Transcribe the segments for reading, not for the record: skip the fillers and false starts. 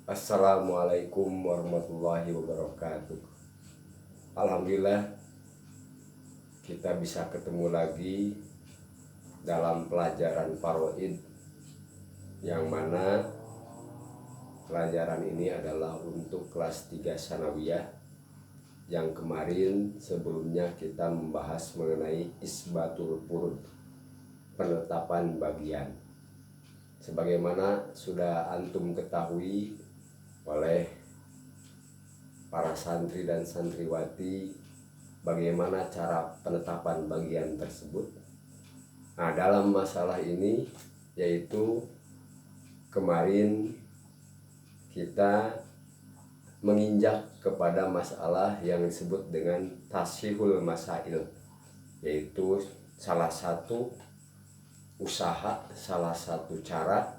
Assalamualaikum warahmatullahi wabarakatuh. Alhamdulillah kita bisa ketemu lagi dalam pelajaran Faraid, yang mana pelajaran ini adalah untuk kelas 3 Sanawiyah. Yang kemarin sebelumnya kita membahas mengenai isbatul furud, penetapan bagian. Sebagaimana sudah antum ketahui oleh para santri dan santriwati, bagaimana cara penetapan bagian tersebut. Nah, dalam masalah ini yaitu kemarin kita menginjak kepada masalah yang disebut dengan tasihul masail, yaitu salah satu usaha, salah satu cara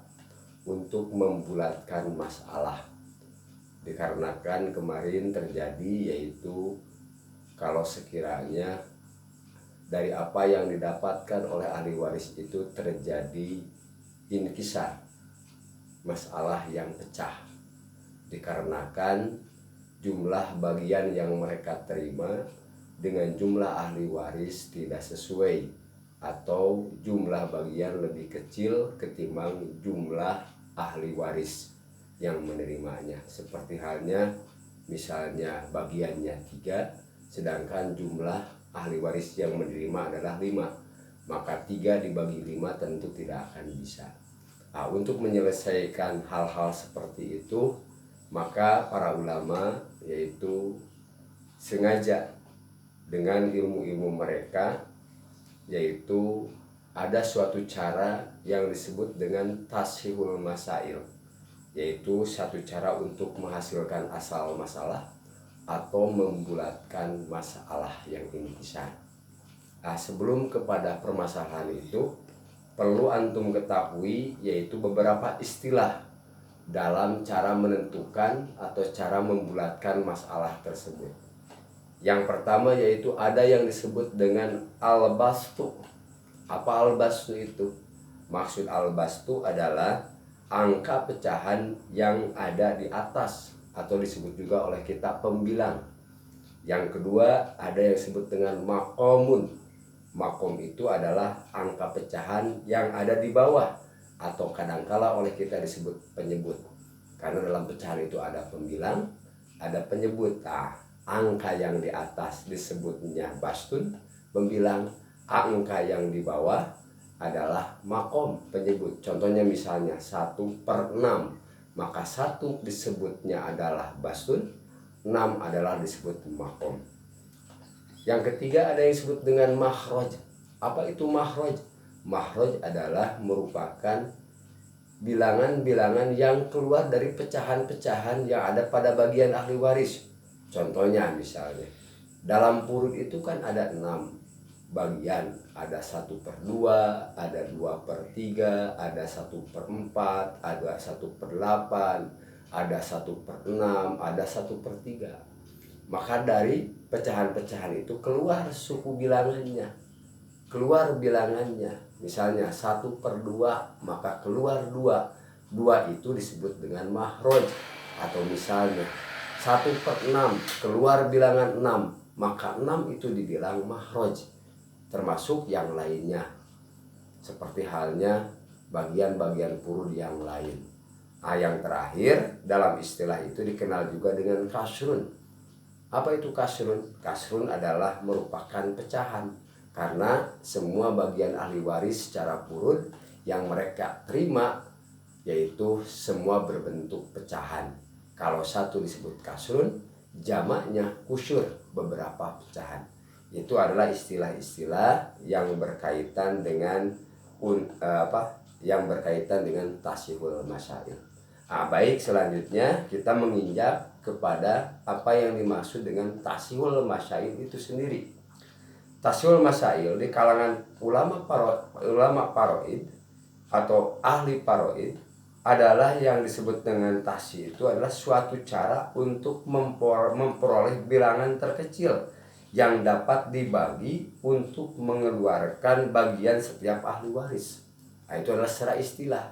untuk membulatkan masalah. Dikarenakan kemarin terjadi yaitu kalau sekiranya dari apa yang didapatkan oleh ahli waris itu terjadi inkisar, masalah yang pecah, dikarenakan jumlah bagian yang mereka terima dengan jumlah ahli waris tidak sesuai, atau jumlah bagian lebih kecil ketimbang jumlah ahli waris yang menerimanya. Seperti halnya misalnya bagiannya 3, sedangkan jumlah ahli waris yang menerima adalah 5, maka 3 dibagi 5 tentu tidak akan bisa. Nah, untuk menyelesaikan hal-hal seperti itu, maka para ulama yaitu sengaja dengan ilmu-ilmu mereka, yaitu ada suatu cara yang disebut dengan tashihul masail, yaitu satu cara untuk menghasilkan asal masalah atau membulatkan masalah yang intisar. Nah, sebelum kepada permasalahan itu, perlu antum ketahui yaitu beberapa istilah dalam cara menentukan atau cara membulatkan masalah tersebut. Yang pertama yaitu ada yang disebut dengan al-bastu. Apa al-bastu itu? Maksud al-bastu adalah angka pecahan yang ada di atas, atau disebut juga oleh kita pembilang. Yang kedua ada yang disebut dengan makomun. Makom itu adalah angka pecahan yang ada di bawah, atau kadangkala oleh kita disebut penyebut. Karena dalam pecahan itu ada pembilang, ada penyebut. Nah, angka yang di atas disebutnya bastun, pembilang. Angka yang di bawah adalah makom, penyebut. Contohnya misalnya 1/6, maka 1 disebutnya adalah bastun, 6 adalah disebut makom. Yang ketiga ada yang disebut dengan makhraj. Apa itu makhraj? Makhraj adalah merupakan bilangan-bilangan yang keluar dari pecahan-pecahan yang ada pada bagian ahli waris. Contohnya misalnya dalam purud itu kan ada 6 bagian, ada 1/2, ada 2/3, ada 1/4, ada 1/8, ada 1/6, ada 1/3. Maka dari pecahan-pecahan itu keluar suku bilangannya, keluar bilangannya. Misalnya 1/2, maka keluar 2. 2 itu disebut dengan mahroj. Atau misalnya 1/6, keluar bilangan 6, maka 6 itu dibilang mahroj. Termasuk yang lainnya, seperti halnya bagian-bagian purud yang lain. Nah, yang terakhir dalam istilah itu dikenal juga dengan kasrun. Apa itu kasrun? Kasrun adalah merupakan pecahan, karena semua bagian ahli waris secara purud yang mereka terima yaitu semua berbentuk pecahan. Kalau satu disebut kasrun, jamaknya kusyur, beberapa pecahan. Itu adalah istilah-istilah yang berkaitan dengan yang berkaitan dengan tasihul masail. Nah, baik, selanjutnya kita menginjak kepada apa yang dimaksud dengan tasihul masail itu sendiri. Tasihul masail di kalangan ulama faraid atau ahli faraid adalah yang disebut dengan tasih. Itu adalah suatu cara untuk memperoleh bilangan terkecil yang dapat dibagi untuk mengeluarkan bagian setiap ahli waris. Nah, itu adalah secara istilah.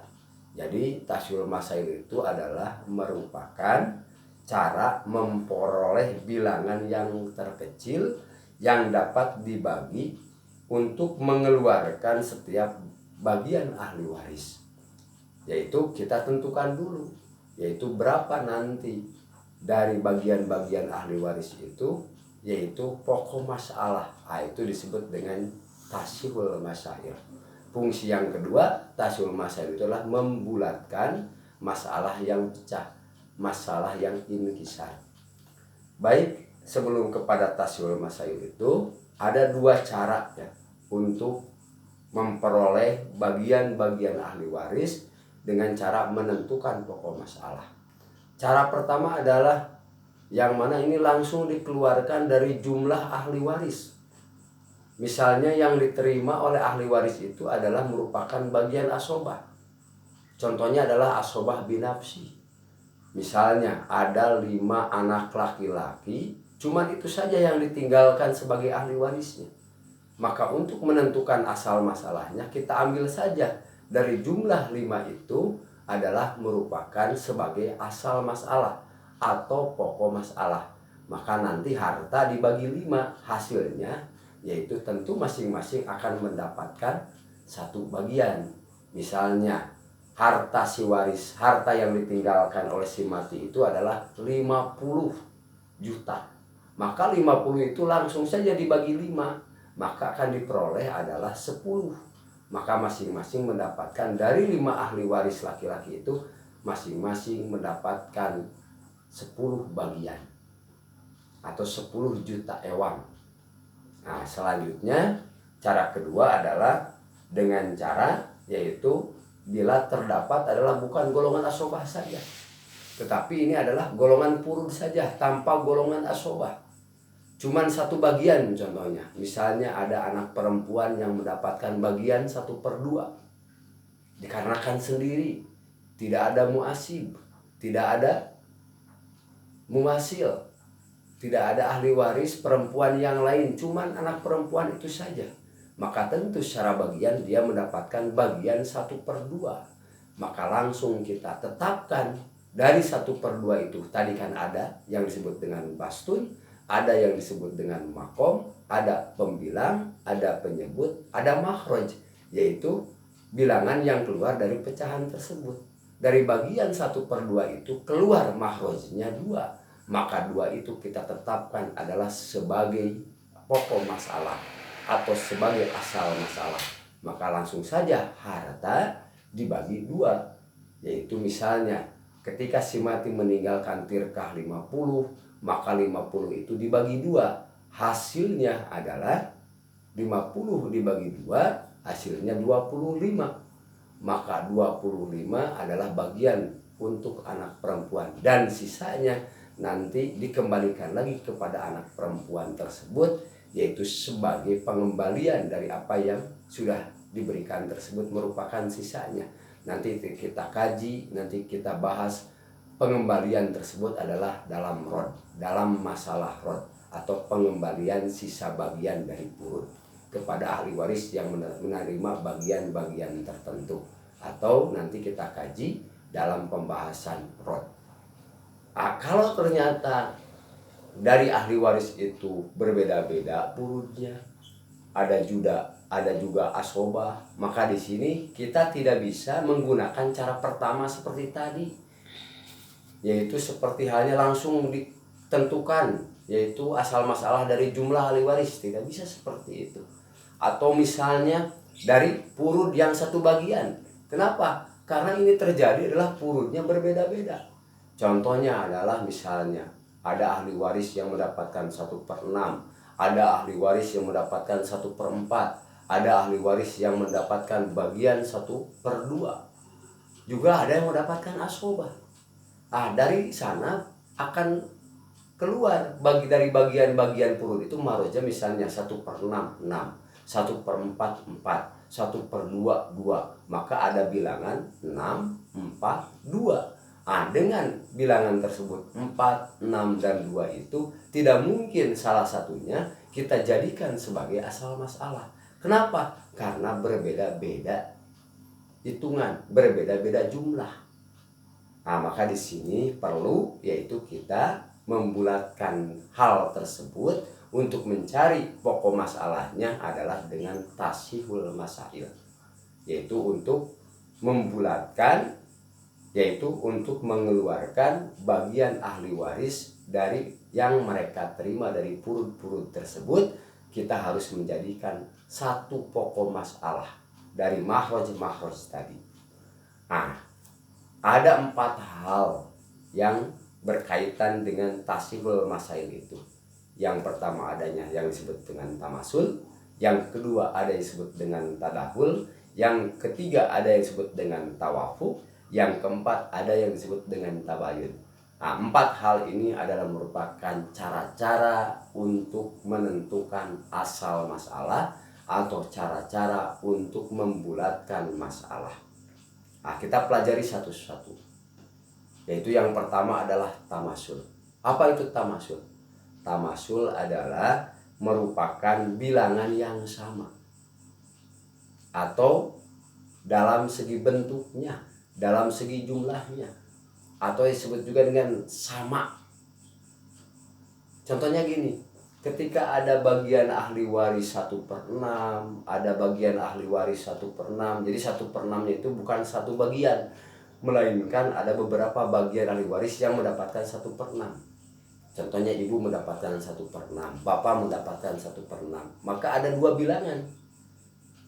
Jadi tasyul masail itu adalah merupakan cara memperoleh bilangan yang terkecil yang dapat dibagi untuk mengeluarkan setiap bagian ahli waris. Yaitu kita tentukan dulu, yaitu berapa nanti dari bagian-bagian ahli waris itu, yaitu pokok masalah. Itu disebut dengan tasyul masail. Fungsi yang kedua, tasyul masail itu adalah membulatkan masalah yang pecah, masalah yang inkisar. Baik, sebelum kepada tasyul masail itu ada dua cara ya untuk memperoleh bagian-bagian ahli waris dengan cara menentukan pokok masalah. Cara pertama adalah yang mana ini langsung dikeluarkan dari jumlah ahli waris. Misalnya yang diterima oleh ahli waris itu adalah merupakan bagian asobah. Contohnya adalah asobah binafsi. Misalnya ada 5 anak laki-laki, cuman itu saja yang ditinggalkan sebagai ahli warisnya. Maka untuk menentukan asal masalahnya kita ambil saja dari jumlah 5 itu adalah merupakan sebagai asal masalah atau pokok masalah. Maka nanti harta dibagi 5, hasilnya yaitu tentu masing-masing akan mendapatkan satu bagian. Misalnya harta si waris, harta yang ditinggalkan oleh si mati itu adalah 50 juta. Maka 50 itu langsung saja dibagi 5, maka akan diperoleh adalah 10. Maka masing-masing mendapatkan dari 5 ahli waris laki-laki itu masing-masing mendapatkan 10 bagian atau 10 juta ewang. Nah, selanjutnya cara kedua adalah dengan cara yaitu bila terdapat adalah bukan golongan asobah saja, tetapi ini adalah golongan purud saja tanpa golongan asobah. Cuman satu bagian contohnya. Misalnya ada anak perempuan yang mendapatkan bagian 1/2. Dikarenakan sendiri. Tidak ada muasib. Tidak ada mumasil. Tidak ada ahli waris perempuan yang lain. Cuman anak perempuan itu saja. Maka tentu secara bagian dia mendapatkan bagian 1/2. Maka langsung kita tetapkan dari 1/2 itu. Tadi kan ada yang disebut dengan bastun, ada yang disebut dengan makom, ada pembilang, ada penyebut, ada makhraj, yaitu bilangan yang keluar dari pecahan tersebut. Dari bagian 1/2 itu keluar makhrajnya 2. Maka 2 itu kita tetapkan adalah sebagai pokok masalah atau sebagai asal masalah. Maka langsung saja harta dibagi 2. Yaitu misalnya ketika si mati meninggalkan tirkah 50, maka 50 itu dibagi 2. Hasilnya adalah 50 dibagi 2, hasilnya 25. Maka 25 adalah bagian untuk anak perempuan. Dan sisanya nanti dikembalikan lagi kepada anak perempuan tersebut, yaitu sebagai pengembalian dari apa yang sudah diberikan tersebut merupakan sisanya. Nanti kita kaji, nanti kita bahas pengembalian tersebut adalah dalam rod, dalam masalah rod atau pengembalian sisa bagian dari purud kepada ahli waris yang menerima bagian-bagian tertentu, atau nanti kita kaji dalam pembahasan rod. Kalau ternyata dari ahli waris itu berbeda-beda purudnya, ada juga asobah, maka di sini kita tidak bisa menggunakan cara pertama seperti tadi, yaitu seperti halnya langsung ditentukan, yaitu asal masalah dari jumlah ahli waris. Tidak bisa seperti itu. Atau misalnya dari purud yang satu bagian. Kenapa? Karena ini terjadi adalah purudnya berbeda-beda. Contohnya adalah misalnya ada ahli waris yang mendapatkan 1/6, ada ahli waris yang mendapatkan 1/4, ada ahli waris yang mendapatkan bagian 1/2, juga ada yang mendapatkan asobah. Dari sana akan keluar dari bagian-bagian purud itu maroja, misalnya 1/6 6, 1/4 4, 1/2 2. Maka ada bilangan 6 4 2. Dengan bilangan tersebut 4, 6, dan 2 itu tidak mungkin salah satunya kita jadikan sebagai asal masalah. Kenapa? Karena berbeda-beda hitungan, berbeda-beda jumlah. Nah, maka di sini perlu yaitu kita membulatkan hal tersebut untuk mencari pokok masalahnya adalah dengan tasihul masail, yaitu untuk membulatkan, yaitu untuk mengeluarkan bagian ahli waris dari yang mereka terima dari purud-purud tersebut. Kita harus menjadikan satu pokok masalah dari makhraj tadi. Nah, ada 4 hal yang berkaitan dengan tasihul masail itu. Yang pertama adanya yang disebut dengan tamasul, yang kedua ada yang disebut dengan tadahul, yang ketiga ada yang disebut dengan tawafuq, yang keempat ada yang disebut dengan tabayun. Nah, 4 hal ini adalah merupakan cara-cara untuk menentukan asal masalah atau cara-cara untuk membulatkan masalah. Nah, kita pelajari satu-satu. Yaitu yang pertama adalah tamasul. Apa itu tamasul? Tamasul adalah merupakan bilangan yang sama, atau dalam segi bentuknya, dalam segi jumlahnya, atau disebut juga dengan sama. Contohnya gini, ketika ada bagian ahli waris 1/6, ada bagian ahli waris 1/6. Jadi 1/6-nya itu bukan satu bagian, melainkan ada beberapa bagian ahli waris yang mendapatkan 1/6. Contohnya ibu mendapatkan 1/6, bapak mendapatkan 1/6. Maka ada 2 bilangan,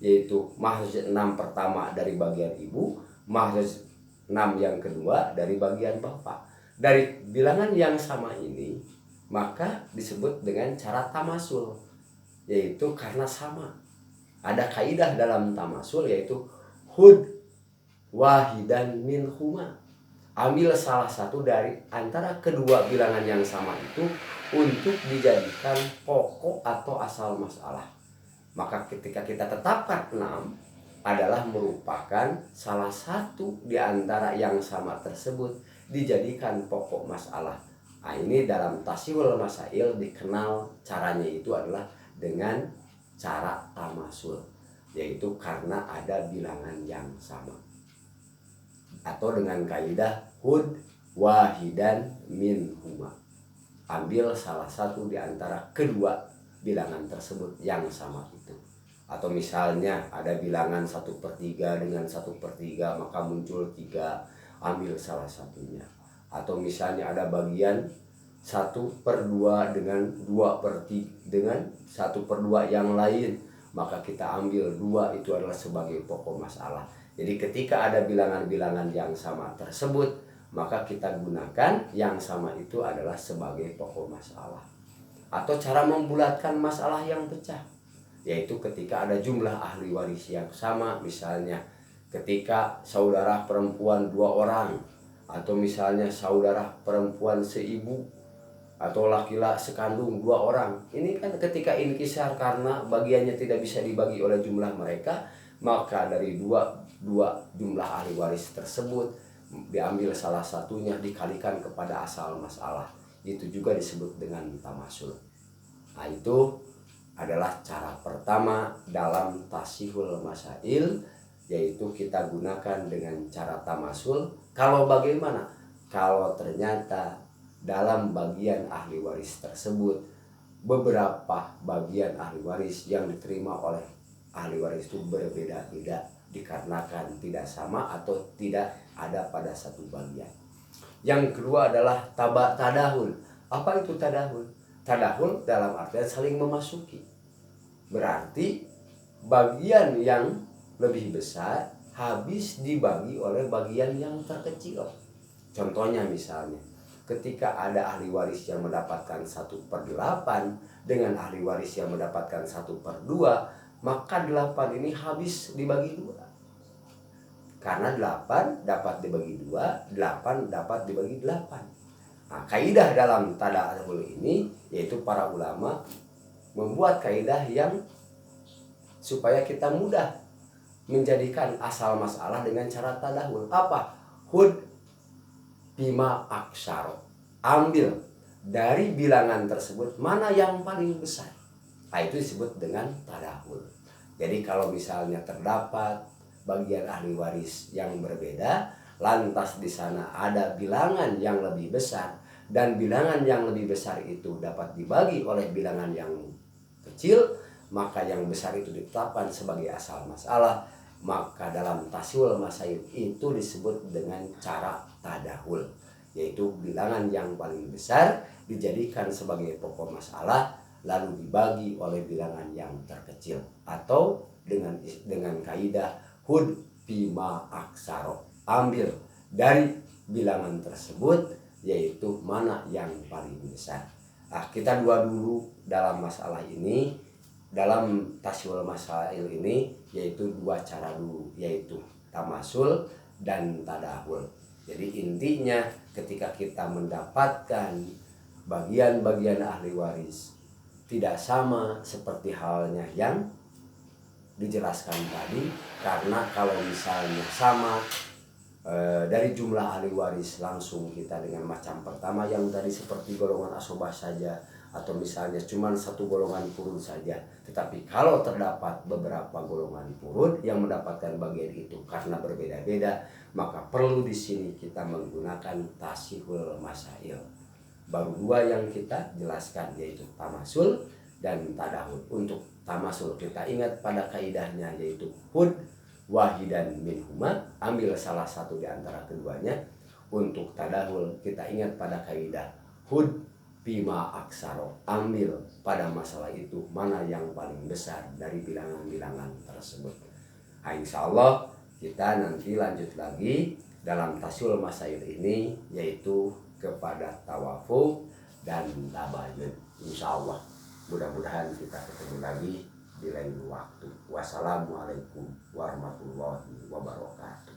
yaitu makhraj 6 pertama dari bagian ibu, makhraj 6 yang kedua dari bagian bapak. Dari bilangan yang sama ini maka disebut dengan cara tamasul, yaitu karena sama. Ada kaidah dalam tamasul yaitu hud wahidan min huma. Ambil salah satu dari antara kedua bilangan yang sama itu untuk dijadikan pokok atau asal masalah. Maka ketika kita tetapkan 6 adalah merupakan salah satu di antara yang sama tersebut dijadikan pokok masalah. Nah, ini dalam tasihul masail dikenal caranya itu adalah dengan cara tamasul, yaitu karena ada bilangan yang sama, atau dengan kaidah hud wahidan min huma. Ambil salah satu di antara kedua bilangan tersebut yang sama itu. Atau misalnya ada bilangan 1/3 dengan 1/3, maka muncul 3, ambil salah satunya. Atau misalnya ada bagian 1/2 dengan 2/3 dengan 1/2 yang lain, maka kita ambil 2 itu adalah sebagai pokok masalah. Jadi ketika ada bilangan-bilangan yang sama tersebut, maka kita gunakan yang sama itu adalah sebagai pokok masalah. Atau cara membulatkan masalah yang pecah, yaitu ketika ada jumlah ahli waris yang sama. Misalnya ketika saudara perempuan 2 orang, atau misalnya saudara perempuan seibu, atau laki-laki sekandung 2 orang. Ini kan ketika inkisar karena bagiannya tidak bisa dibagi oleh jumlah mereka, maka dari dua jumlah ahli waris tersebut diambil salah satunya dikalikan kepada asal masalah. Itu juga disebut dengan tamasul. Nah, itu adalah cara pertama dalam tasihul masail, yaitu kita gunakan dengan cara tamasul. Kalau bagaimana? Kalau ternyata dalam bagian ahli waris tersebut beberapa bagian ahli waris yang diterima oleh ahli waris itu berbeda-beda dikarenakan tidak sama atau tidak ada pada satu bagian. Yang kedua adalah tadahul. Apa itu tadahul? Tadahul dalam artian saling memasuki. Berarti bagian yang lebih besar habis dibagi oleh bagian yang terkecil. Contohnya misalnya ketika ada ahli waris yang mendapatkan 1/8 dengan ahli waris yang mendapatkan 1/2, maka 8 ini habis dibagi 2. Karena 8 dapat dibagi 2, 8 dapat dibagi 8. Nah, kaidah dalam tadahul ini yaitu para ulama membuat kaidah yang supaya kita mudah menjadikan asal masalah dengan cara tadahul. Apa? Hud bima aksar. Ambil dari bilangan tersebut mana yang paling besar. Nah, itu disebut dengan tadahul. Jadi kalau misalnya terdapat bagian ahli waris yang berbeda, lantas di sana ada bilangan yang lebih besar, dan bilangan yang lebih besar itu dapat dibagi oleh bilangan yang kecil, maka yang besar itu ditetapkan sebagai asal masalah. Maka dalam tasyul masail itu disebut dengan cara tadahul, yaitu bilangan yang paling besar dijadikan sebagai pokok masalah lalu dibagi oleh bilangan yang terkecil, atau dengan kaidah hud bima aksaro, ambil dari bilangan tersebut yaitu mana yang paling besar. Kita dua dulu dalam masalah ini, dalam tasyul masail ini, yaitu dua cara dulu, yaitu tamasul dan tadahul. Jadi intinya ketika kita mendapatkan bagian-bagian ahli waris tidak sama seperti halnya yang dijelaskan tadi, karena kalau misalnya sama dari jumlah ahli waris langsung kita dengan macam pertama yang tadi seperti golongan asobah saja, atau misalnya cuma satu golongan purun saja. Tetapi kalau terdapat beberapa golongan purun yang mendapatkan bagian itu karena berbeda-beda, maka perlu di sini kita menggunakan tasihul masail. Baru dua yang kita jelaskan, yaitu tamasul dan tadahul. Untuk tamasul kita ingat pada kaidahnya, yaitu hud wahidan minhuma, ambil salah satu di antara keduanya. Untuk tadahul kita ingat pada kaidah hud bima aksaro, ambil pada masalah itu mana yang paling besar dari bilangan-bilangan tersebut. Insya Allah kita nanti lanjut lagi dalam tasyul masail ini, yaitu kepada tawafuk dan tabayun. Insya Allah mudah-mudahan kita ketemu lagi di lain waktu. Wassalamualaikum warahmatullahi wabarakatuh.